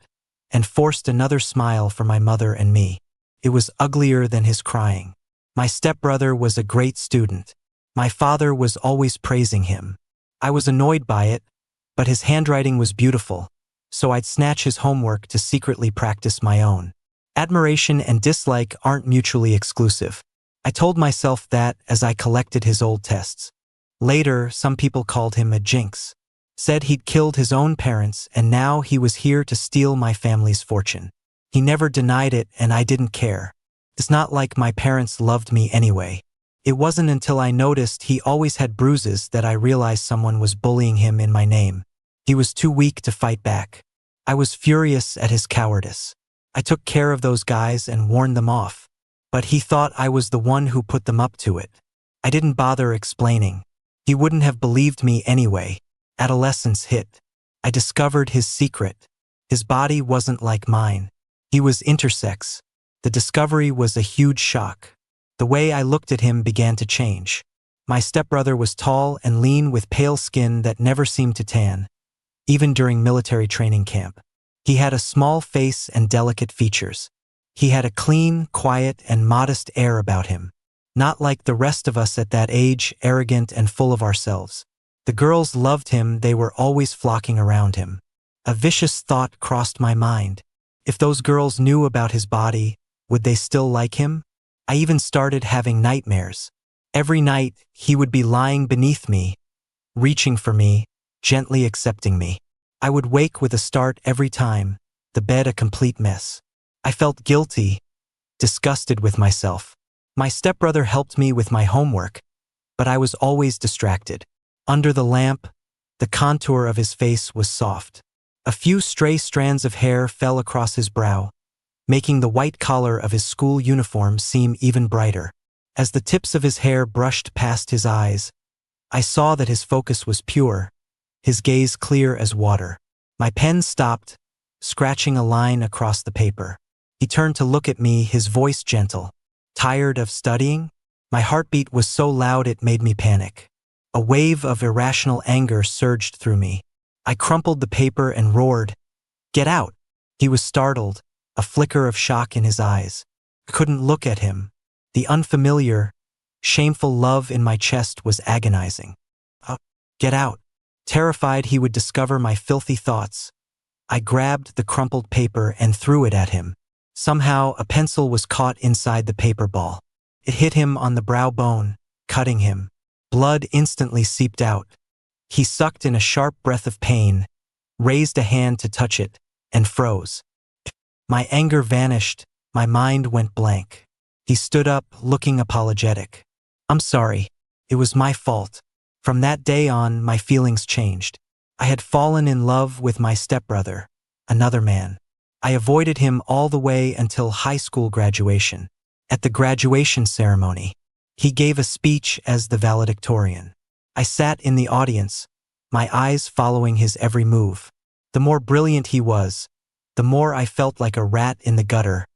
Speaker 1: and forced another smile for my mother and me. It was uglier than his crying. My stepbrother was a great student. My father was always praising him. I was annoyed by it, but his handwriting was beautiful, so I'd snatch his homework to secretly practice my own. Admiration and dislike aren't mutually exclusive. I told myself that as I collected his old tests. Later, some people called him a jinx, said he'd killed his own parents, and now he was here to steal my family's fortune. He never denied it, and I didn't care. It's not like my parents loved me anyway. It wasn't until I noticed he always had bruises that I realized someone was bullying him in my name. He was too weak to fight back. I was furious at his cowardice. I took care of those guys and warned them off, but he thought I was the one who put them up to it. I didn't bother explaining. He wouldn't have believed me anyway. Adolescence hit. I discovered his secret. His body wasn't like mine. He was intersex. The discovery was a huge shock. The way I looked at him began to change. My stepbrother was tall and lean with pale skin that never seemed to tan, even during military training camp. He had a small face and delicate features. He had a clean, quiet, and modest air about him. Not like the rest of us at that age, arrogant and full of ourselves. The girls loved him, they were always flocking around him. A vicious thought crossed my mind. If those girls knew about his body, would they still like him? I even started having nightmares. Every night, he would be lying beneath me, reaching for me, gently accepting me. I would wake with a start every time, the bed a complete mess. I felt guilty, disgusted with myself. My stepbrother helped me with my homework, but I was always distracted. Under the lamp, the contour of his face was soft. A few stray strands of hair fell across his brow, making the white collar of his school uniform seem even brighter. As the tips of his hair brushed past his eyes, I saw that his focus was pure, his gaze clear as water. My pen stopped, scratching a line across the paper. He turned to look at me, his voice gentle. Tired of studying? My heartbeat was so loud it made me panic. A wave of irrational anger surged through me. I crumpled the paper and roared, "Get out!" He was startled, a flicker of shock in his eyes. I couldn't look at him. The unfamiliar, shameful love in my chest was agonizing. Get out. Terrified he would discover my filthy thoughts, I grabbed the crumpled paper and threw it at him. Somehow, a pencil was caught inside the paper ball. It hit him on the brow bone, cutting him. Blood instantly seeped out. He sucked in a sharp breath of pain, raised a hand to touch it, and froze. My anger vanished, my mind went blank. He stood up, looking apologetic. "I'm sorry. It was my fault." From that day on, my feelings changed. I had fallen in love with my stepbrother, another man. I avoided him all the way until high school graduation. At the graduation ceremony, he gave a speech as the valedictorian. I sat in the audience, my eyes following his every move. The more brilliant he was, the more I felt like a rat in the gutter,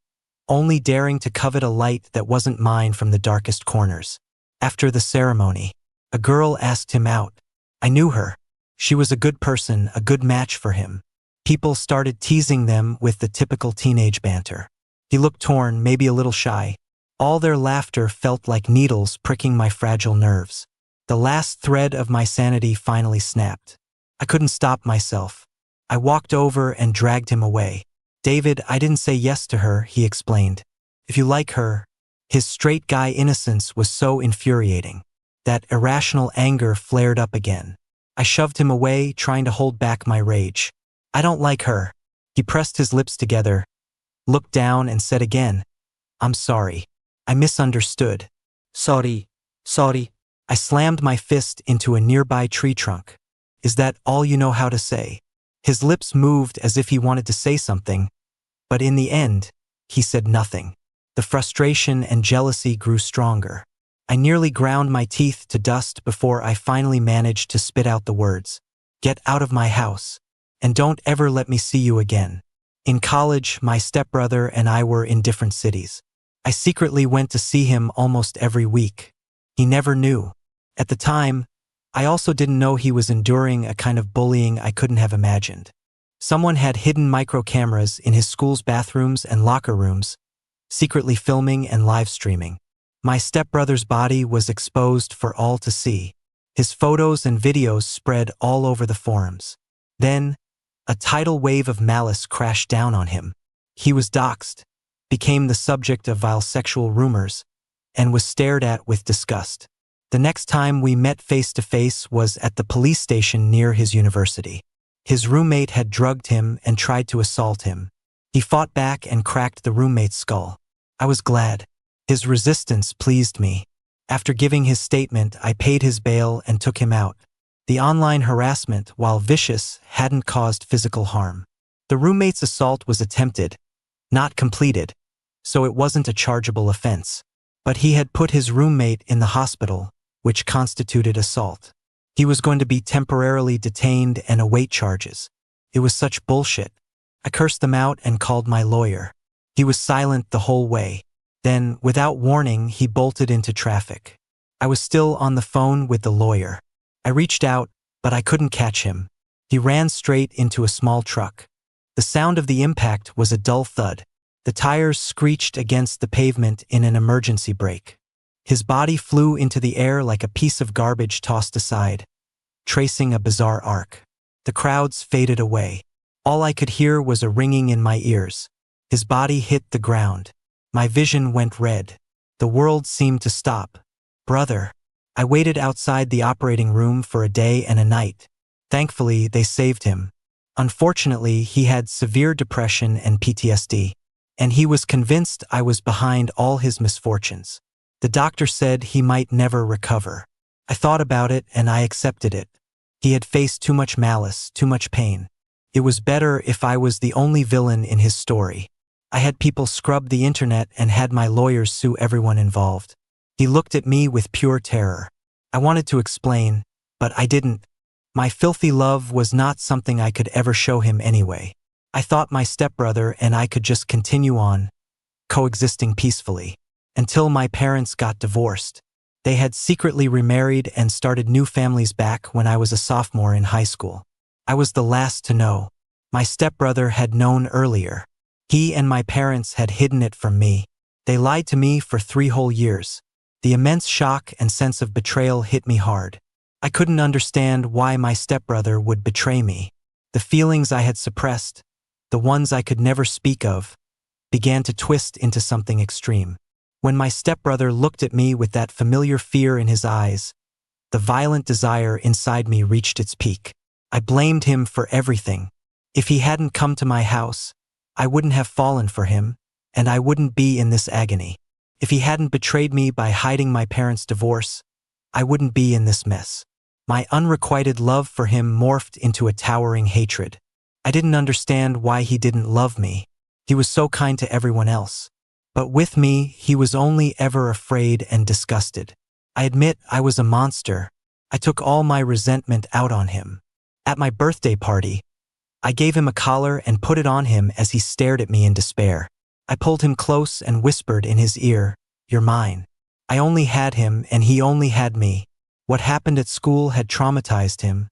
Speaker 1: only daring to covet a light that wasn't mine from the darkest corners. After the ceremony, a girl asked him out. I knew her. She was a good person, a good match for him. People started teasing them with the typical teenage banter. He looked torn, maybe a little shy. All their laughter felt like needles pricking my fragile nerves. The last thread of my sanity finally snapped. I couldn't stop myself. I walked over and dragged him away. "David, I didn't say yes to her," he explained. "If you like her." His straight guy innocence was so infuriating. That irrational anger flared up again. I shoved him away, trying to hold back my rage. "I don't like her." He pressed his lips together, looked down and said again, "I'm sorry. I misunderstood." Sorry. I slammed my fist into a nearby tree trunk. "Is that all you know how to say?" His lips moved as if he wanted to say something, but in the end, he said nothing. The frustration and jealousy grew stronger. I nearly ground my teeth to dust before I finally managed to spit out the words, "Get out of my house, and don't ever let me see you again." In college, my stepbrother and I were in different cities. I secretly went to see him almost every week. He never knew. At the time, I also didn't know he was enduring a kind of bullying I couldn't have imagined. Someone had hidden micro cameras in his school's bathrooms and locker rooms, secretly filming and live streaming. My stepbrother's body was exposed for all to see. His photos and videos spread all over the forums. Then, a tidal wave of malice crashed down on him. He was doxxed, became the subject of vile sexual rumors, and was stared at with disgust. The next time we met face to face was at the police station near his university. His roommate had drugged him and tried to assault him. He fought back and cracked the roommate's skull. I was glad. His resistance pleased me. After giving his statement, I paid his bail and took him out. The online harassment, while vicious, hadn't caused physical harm. The roommate's assault was attempted, not completed, so it wasn't a chargeable offense. But he had put his roommate in the hospital, which constituted assault. He was going to be temporarily detained and await charges. It was such bullshit. I cursed them out and called my lawyer. He was silent the whole way. Then, without warning, he bolted into traffic. I was still on the phone with the lawyer. I reached out, but I couldn't catch him. He ran straight into a small truck. The sound of the impact was a dull thud. The tires screeched against the pavement in an emergency brake. His body flew into the air like a piece of garbage tossed aside, tracing a bizarre arc. The crowds faded away. All I could hear was a ringing in my ears. His body hit the ground. My vision went red. The world seemed to stop. Brother. I waited outside the operating room for a day and a night. Thankfully, they saved him. Unfortunately, he had severe depression and PTSD, and he was convinced I was behind all his misfortunes. The doctor said he might never recover. I thought about it and I accepted it. He had faced too much malice, too much pain. It was better if I was the only villain in his story. I had people scrub the internet and had my lawyers sue everyone involved. He looked at me with pure terror. I wanted to explain, but I didn't. My filthy love was not something I could ever show him anyway. I thought my stepbrother and I could just continue on, coexisting peacefully. Until my parents got divorced. They had secretly remarried and started new families back when I was a sophomore in high school. I was the last to know. My stepbrother had known earlier. He and my parents had hidden it from me. They lied to me for 3 whole years. The immense shock and sense of betrayal hit me hard. I couldn't understand why my stepbrother would betray me. The The feelings I had suppressed, the ones I could never speak of, began to twist into something extreme. When my stepbrother looked at me with that familiar fear in his eyes, the violent desire inside me reached its peak. I blamed him for everything. If he hadn't come to my house, I wouldn't have fallen for him, and I wouldn't be in this agony. If he hadn't betrayed me by hiding my parents' divorce, I wouldn't be in this mess. My unrequited love for him morphed into a towering hatred. I didn't understand why he didn't love me. He was so kind to everyone else. But with me, he was only ever afraid and disgusted. I admit I was a monster. I took all my resentment out on him. At my birthday party, I gave him a collar and put it on him as he stared at me in despair. I pulled him close and whispered in his ear, "You're mine." I only had him and he only had me. What happened at school had traumatized him,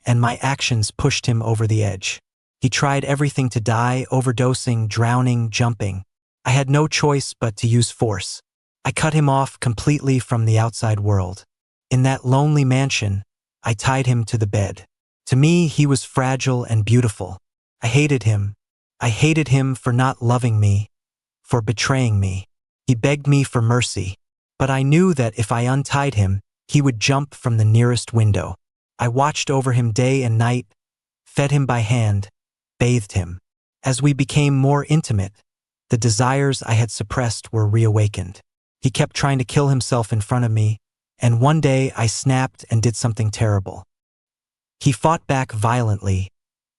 Speaker 1: and my actions pushed him over the edge. He tried everything to die, overdosing, drowning, jumping. I had no choice but to use force. I cut him off completely from the outside world. In that lonely mansion, I tied him to the bed. To me, he was fragile and beautiful. I hated him. I hated him for not loving me, for betraying me. He begged me for mercy, but I knew that if I untied him, he would jump from the nearest window. I watched over him day and night, fed him by hand, bathed him. As we became more intimate, the desires I had suppressed were reawakened. He kept trying to kill himself in front of me, and one day I snapped and did something terrible. He fought back violently,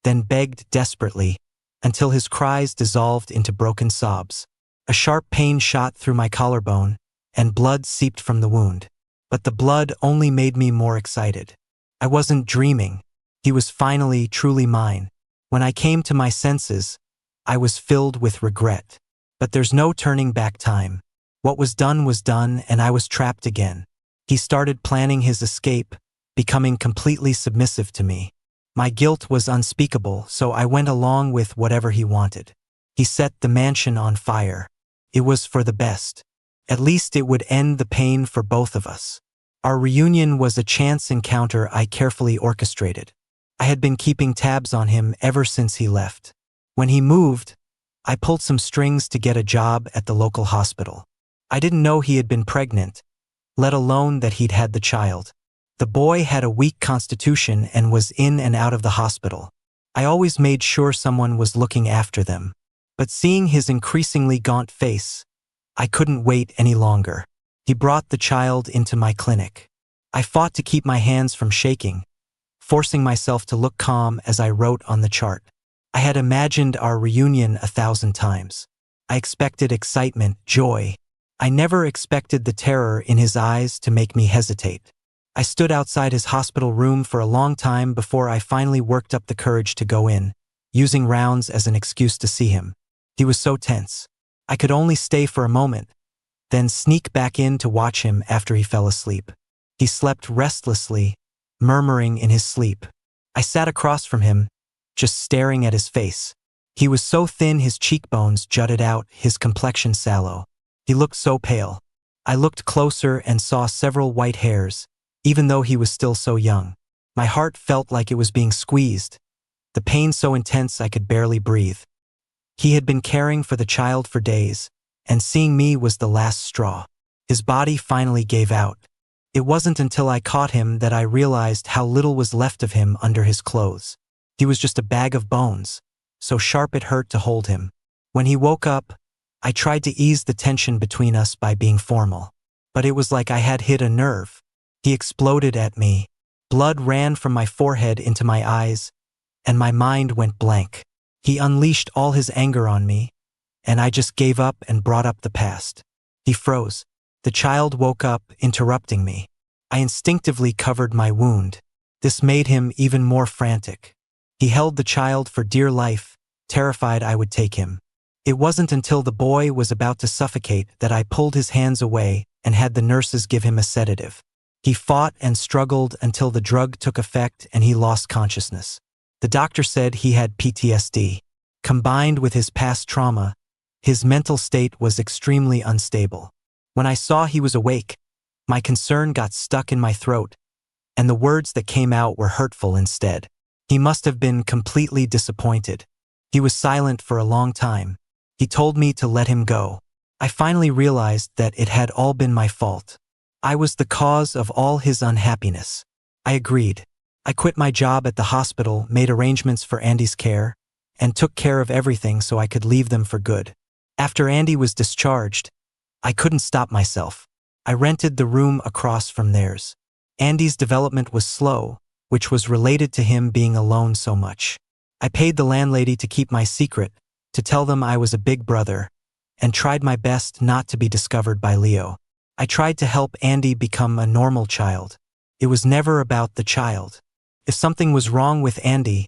Speaker 1: then begged desperately, until his cries dissolved into broken sobs. A sharp pain shot through my collarbone, and blood seeped from the wound. But the blood only made me more excited. I wasn't dreaming. He was finally truly mine. When I came to my senses, I was filled with regret. But there's no turning back time. What was done, and I was trapped again. He started planning his escape, becoming completely submissive to me. My guilt was unspeakable, so I went along with whatever he wanted. He set the mansion on fire. It was for the best. At least it would end the pain for both of us. Our reunion was a chance encounter I carefully orchestrated. I had been keeping tabs on him ever since he left. When he moved, I pulled some strings to get a job at the local hospital. I didn't know he had been pregnant, let alone that he'd had the child. The boy had a weak constitution and was in and out of the hospital. I always made sure someone was looking after them. But seeing his increasingly gaunt face, I couldn't wait any longer. He brought the child into my clinic. I fought to keep my hands from shaking, forcing myself to look calm as I wrote on the chart. I had imagined our reunion 1,000 times. I expected excitement, joy. I never expected the terror in his eyes to make me hesitate. I stood outside his hospital room for a long time before I finally worked up the courage to go in, using rounds as an excuse to see him. He was so tense. I could only stay for a moment, then sneak back in to watch him after he fell asleep. He slept restlessly, murmuring in his sleep. I sat across from him, just staring at his face. He was so thin his cheekbones jutted out, his complexion sallow. He looked so pale. I looked closer and saw several white hairs, even though he was still so young. My heart felt like it was being squeezed, the pain so intense I could barely breathe. He had been caring for the child for days, and seeing me was the last straw. His body finally gave out. It wasn't until I caught him that I realized how little was left of him under his clothes. He was just a bag of bones, so sharp it hurt to hold him. When he woke up, I tried to ease the tension between us by being formal. But it was like I had hit a nerve. He exploded at me. Blood ran from my forehead into my eyes, and my mind went blank. He unleashed all his anger on me, and I just gave up and brought up the past. He froze. The child woke up, interrupting me. I instinctively covered my wound. This made him even more frantic. He held the child for dear life, terrified I would take him. It wasn't until the boy was about to suffocate that I pulled his hands away and had the nurses give him a sedative. He fought and struggled until the drug took effect and he lost consciousness. The doctor said he had PTSD. Combined with his past trauma, his mental state was extremely unstable. When I saw he was awake, my concern got stuck in my throat, and the words that came out were hurtful instead. He must have been completely disappointed. He was silent for a long time. He told me to let him go. I finally realized that it had all been my fault. I was the cause of all his unhappiness. I agreed. I quit my job at the hospital, made arrangements for Andy's care, and took care of everything so I could leave them for good. After Andy was discharged, I couldn't stop myself. I rented the room across from theirs. Andy's development was slow, which was related to him being alone so much. I paid the landlady to keep my secret, to tell them I was a big brother, and tried my best not to be discovered by Leo. I tried to help Andy become a normal child. It was never about the child. If something was wrong with Andy,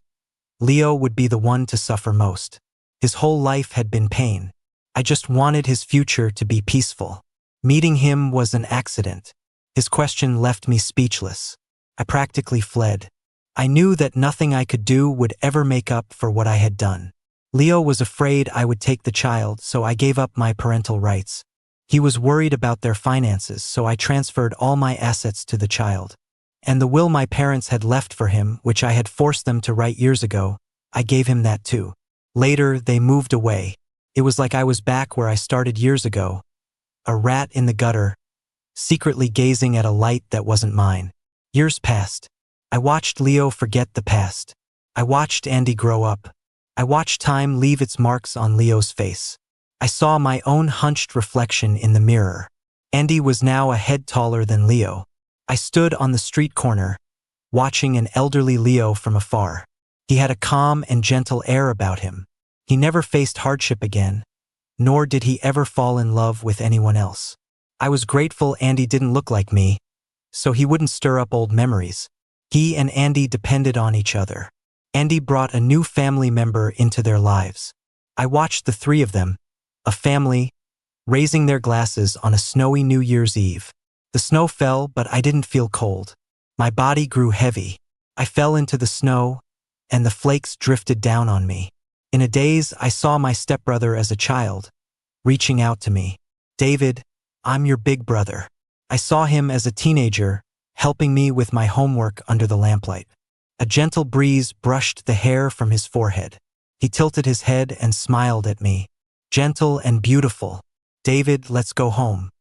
Speaker 1: Leo would be the one to suffer most. His whole life had been pain. I just wanted his future to be peaceful. Meeting him was an accident. His question left me speechless. I practically fled. I knew that nothing I could do would ever make up for what I had done. Leo was afraid I would take the child, so I gave up my parental rights. He was worried about their finances, so I transferred all my assets to the child. And the will my parents had left for him, which I had forced them to write years ago, I gave him that too. Later, they moved away. It was like I was back where I started years ago, a rat in the gutter, secretly gazing at a light that wasn't mine. Years passed. I watched Leo forget the past. I watched Andy grow up. I watched time leave its marks on Leo's face. I saw my own hunched reflection in the mirror. Andy was now a head taller than Leo. I stood on the street corner, watching an elderly Leo from afar. He had a calm and gentle air about him. He never faced hardship again, nor did he ever fall in love with anyone else. I was grateful Andy didn't look like me, so he wouldn't stir up old memories. He and Andy depended on each other. Andy brought a new family member into their lives. I watched the three of them, a family, raising their glasses on a snowy New Year's Eve. The snow fell, but I didn't feel cold. My body grew heavy. I fell into the snow, and the flakes drifted down on me. In a daze, I saw my stepbrother as a child, reaching out to me. "David, I'm your big brother." I saw him as a teenager, helping me with my homework under the lamplight. A gentle breeze brushed the hair from his forehead. He tilted his head and smiled at me. "Gentle and beautiful. David, let's go home."